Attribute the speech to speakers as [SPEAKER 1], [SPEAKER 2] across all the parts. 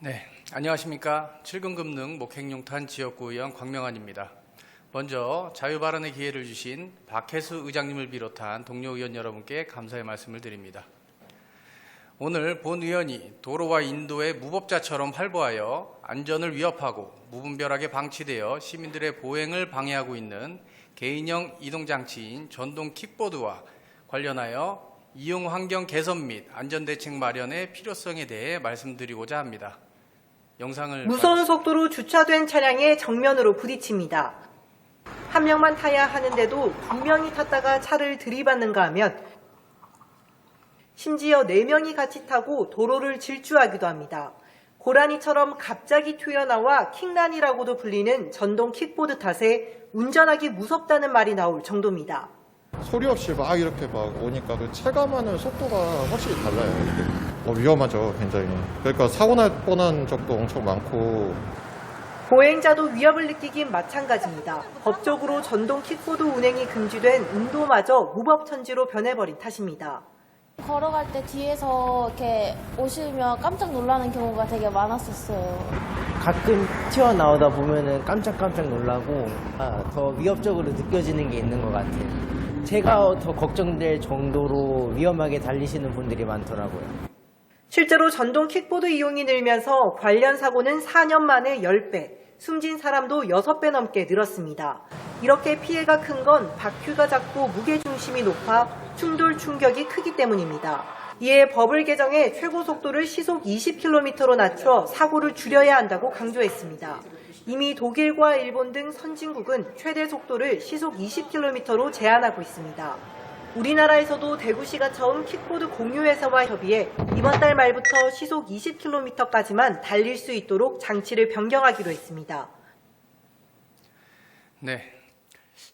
[SPEAKER 1] 네, 안녕하십니까. 7금금능 목행용탄 지역구의원 광명환입니다. 먼저 자유발언의 기회를 주신 박혜수 의장님을 비롯한 동료 의원 여러분께 감사의 말씀을 드립니다. 오늘 본 의원이 도로와 인도에 무법자처럼 활보하여 안전을 위협하고 무분별하게 방치되어 시민들의 보행을 방해하고 있는 개인형 이동장치인 전동 킥보드와 관련하여 이용 환경 개선 및 안전대책 마련의 필요성에 대해 말씀드리고자 합니다. 영상을
[SPEAKER 2] 무서운 속도로 주차된 차량에 정면으로 부딪힙니다. 한 명만 타야 하는데도 두 명이 탔다가 차를 들이받는가 하면 심지어 4명이 같이 타고 도로를 질주하기도 합니다. 고라니처럼 갑자기 튀어나와 킥란이라고도 불리는 전동 킥보드 탓에 운전하기 무섭다는 말이 나올 정도입니다.
[SPEAKER 3] 소리 없이 막 이렇게 막 오니까 그 체감하는 속도가 확실히 달라요. 이게. 위험하죠, 굉장히. 그러니까 사고 날 뻔한 적도 엄청 많고.
[SPEAKER 2] 보행자도 위협을 느끼긴 마찬가지입니다. 법적으로 전동 킥보드 운행이 금지된 인도마저 무법천지로 변해버린 탓입니다.
[SPEAKER 4] 걸어갈 때 뒤에서 이렇게 오시면 깜짝 놀라는 경우가 되게 많았었어요.
[SPEAKER 5] 가끔 튀어나오다 보면은 깜짝깜짝 놀라고 더 위협적으로 느껴지는 게 있는 것 같아요. 제가 더 걱정될 정도로 위험하게 달리시는 분들이 많더라고요.
[SPEAKER 2] 실제로 전동 킥보드 이용이 늘면서 관련 사고는 4년 만에 10배, 숨진 사람도 6배 넘게 늘었습니다. 이렇게 피해가 큰 건 바퀴가 작고 무게중심이 높아 충돌 충격이 크기 때문입니다. 이에 법을 개정해 최고 속도를 시속 20km로 낮춰 사고를 줄여야 한다고 강조했습니다. 이미 독일과 일본 등 선진국은 최대 속도를 시속 20km로 제한하고 있습니다. 우리나라에서도 대구시가 처음 킥보드 공유회사와 협의해 이번 달 말부터 시속 20km까지만 달릴 수 있도록 장치를 변경하기로 했습니다.
[SPEAKER 1] 네,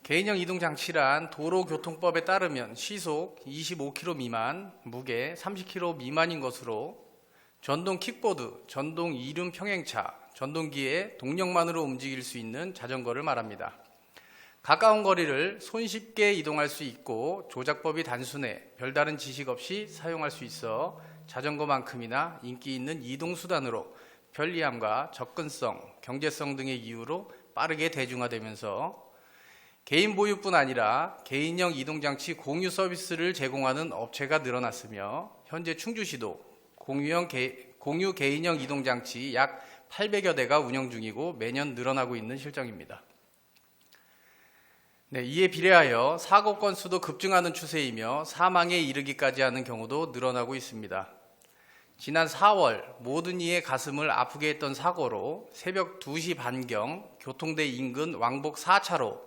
[SPEAKER 1] 개인형 이동장치란 도로교통법에 따르면 시속 25km 미만, 무게 30kg 미만인 것으로 전동 킥보드, 전동 이륜 평행차, 전동기의 동력만으로 움직일 수 있는 자전거를 말합니다. 가까운 거리를 손쉽게 이동할 수 있고 조작법이 단순해 별다른 지식 없이 사용할 수 있어 자전거만큼이나 인기 있는 이동수단으로 편리함과 접근성, 경제성 등의 이유로 빠르게 대중화되면서 개인 보유뿐 아니라 개인형 이동장치 공유 서비스를 제공하는 업체가 늘어났으며 현재 충주시도 공유 개인형 이동장치 약 800여 대가 운영 중이고 매년 늘어나고 있는 실정입니다. 네, 이에 비례하여 사고 건수도 급증하는 추세이며 사망에 이르기까지 하는 경우도 늘어나고 있습니다. 지난 4월 모든 이의 가슴을 아프게 했던 사고로 새벽 2시 반경 교통대 인근 왕복 4차로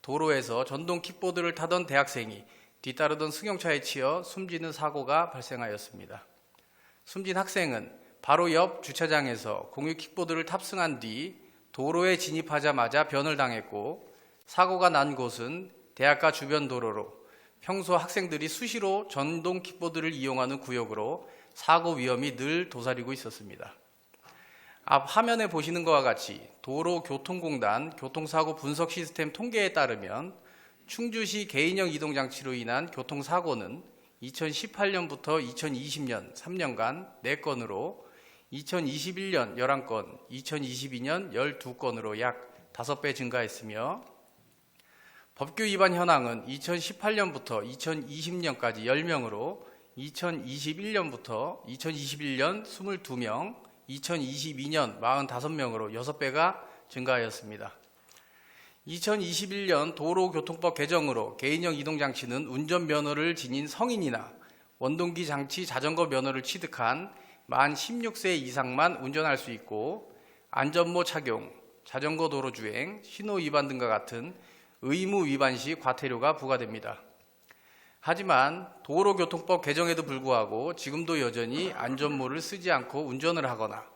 [SPEAKER 1] 도로에서 전동 킥보드를 타던 대학생이 뒤따르던 승용차에 치여 숨지는 사고가 발생하였습니다. 숨진 학생은 바로 옆 주차장에서 공유 킥보드를 탑승한 뒤 도로에 진입하자마자 변을 당했고 사고가 난 곳은 대학가 주변 도로로 평소 학생들이 수시로 전동 킥보드를 이용하는 구역으로 사고 위험이 늘 도사리고 있었습니다. 앞 화면에 보시는 것과 같이 도로교통공단 교통사고 분석 시스템 통계에 따르면 충주시 개인형 이동장치로 인한 교통사고는 2018년부터 2020년 3년간 4건으로 2021년 11건, 2022년 12건으로 약 5배 증가했으며 법규 위반 현황은 2018년부터 2020년까지 10명으로 2021년부터 2021년 22명, 2022년 45명으로 6배가 증가하였습니다. 2021년 도로교통법 개정으로 개인형 이동장치는 운전면허를 지닌 성인이나 원동기 장치 자전거 면허를 취득한 만 16세 이상만 운전할 수 있고 안전모 착용, 자전거 도로주행, 신호 위반 등과 같은 의무 위반 시 과태료가 부과됩니다. 하지만 도로교통법 개정에도 불구하고 지금도 여전히 안전모를 쓰지 않고 운전을 하거나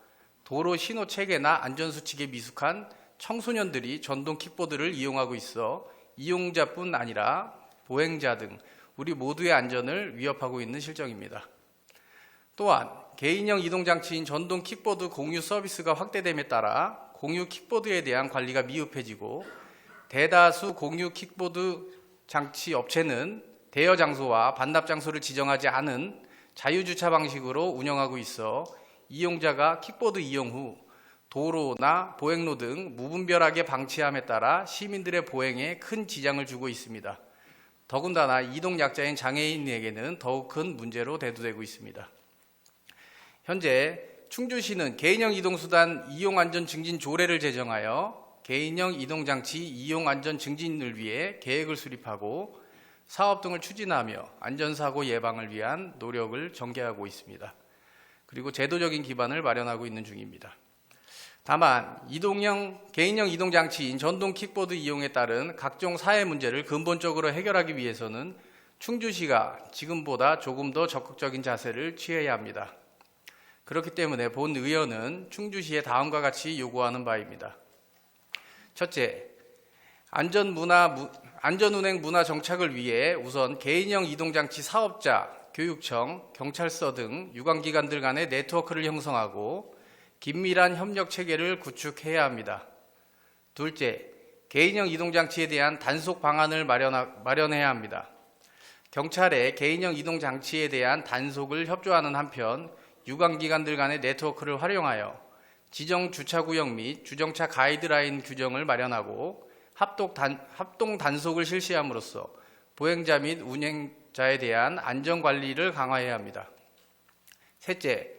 [SPEAKER 1] 도로 신호 체계나 안전수칙에 미숙한 청소년들이 전동 킥보드를 이용하고 있어 이용자뿐 아니라 보행자 등 우리 모두의 안전을 위협하고 있는 실정입니다. 또한 개인형 이동장치인 전동 킥보드 공유 서비스가 확대됨에 따라 공유 킥보드에 대한 관리가 미흡해지고 대다수 공유 킥보드 장치 업체는 대여 장소와 반납 장소를 지정하지 않은 자유주차 방식으로 운영하고 있어 이용자가 킥보드 이용 후 도로나 보행로 등 무분별하게 방치함에 따라 시민들의 보행에 큰 지장을 주고 있습니다. 더군다나 이동약자인 장애인에게는 더욱 큰 문제로 대두되고 있습니다. 현재 충주시는 개인형 이동수단 이용안전 증진 조례를 제정하여 개인형 이동장치 이용안전 증진을 위해 계획을 수립하고 사업 등을 추진하며 안전사고 예방을 위한 노력을 전개하고 있습니다. 그리고 제도적인 기반을 마련하고 있는 중입니다. 다만 개인형 이동장치인 전동 킥보드 이용에 따른 각종 사회 문제를 근본적으로 해결하기 위해서는 충주시가 지금보다 조금 더 적극적인 자세를 취해야 합니다. 그렇기 때문에 본 의원은 충주시에 다음과 같이 요구하는 바입니다. 첫째, 안전운행 문화 정착을 위해 우선 개인형 이동장치 사업자, 교육청, 경찰서 등 유관기관들 간의 네트워크를 형성하고 긴밀한 협력 체계를 구축해야 합니다. 둘째, 개인형 이동장치에 대한 단속 방안을 마련해야 합니다. 경찰의 개인형 이동장치에 대한 단속을 협조하는 한편 유관기관들 간의 네트워크를 활용하여 지정 주차구역 및 주정차 가이드라인 규정을 마련하고 합동 단속을 실시함으로써 보행자 및 운행자에 대한 안전관리를 강화해야 합니다. 셋째,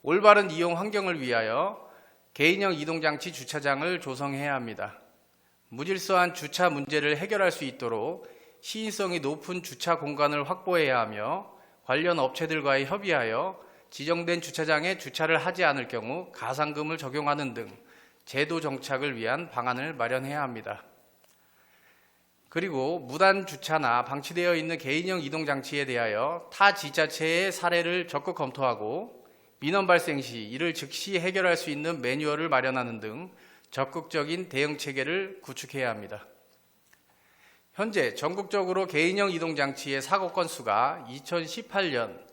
[SPEAKER 1] 올바른 이용 환경을 위하여 개인형 이동장치 주차장을 조성해야 합니다. 무질서한 주차 문제를 해결할 수 있도록 시인성이 높은 주차 공간을 확보해야 하며 관련 업체들과의 협의하여 지정된 주차장에 주차를 하지 않을 경우 가산금을 적용하는 등 제도 정착을 위한 방안을 마련해야 합니다. 그리고 무단 주차나 방치되어 있는 개인형 이동장치에 대하여 타 지자체의 사례를 적극 검토하고 민원 발생 시 이를 즉시 해결할 수 있는 매뉴얼을 마련하는 등 적극적인 대응 체계를 구축해야 합니다. 현재 전국적으로 개인형 이동장치의 사고 건수가 2018년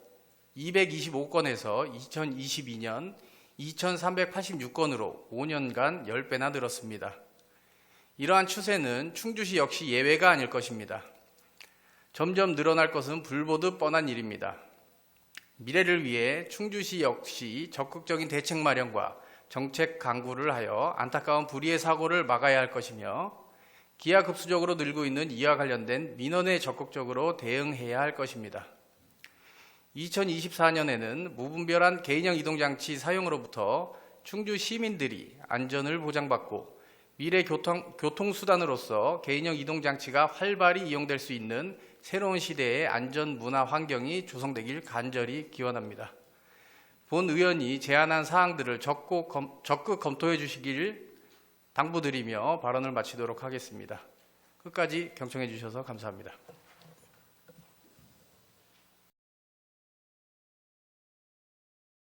[SPEAKER 1] 225건에서 2022년 2386건으로 5년간 10배나 늘었습니다. 이러한 추세는 충주시 역시 예외가 아닐 것입니다. 점점 늘어날 것은 불보듯 뻔한 일입니다. 미래를 위해 충주시 역시 적극적인 대책 마련과 정책 강구를 하여 안타까운 불의의 사고를 막아야 할 것이며 기하급수적으로 늘고 있는 이와 관련된 민원에 적극적으로 대응해야 할 것입니다. 2024년에는 무분별한 개인형 이동장치 사용으로부터 충주 시민들이 안전을 보장받고 미래 교통수단으로서 개인형 이동장치가 활발히 이용될 수 있는 새로운 시대의 안전 문화 환경이 조성되길 간절히 기원합니다. 본 의원이 제안한 사항들을 적극 검토해 주시길 당부드리며 발언을 마치도록 하겠습니다. 끝까지 경청해 주셔서 감사합니다.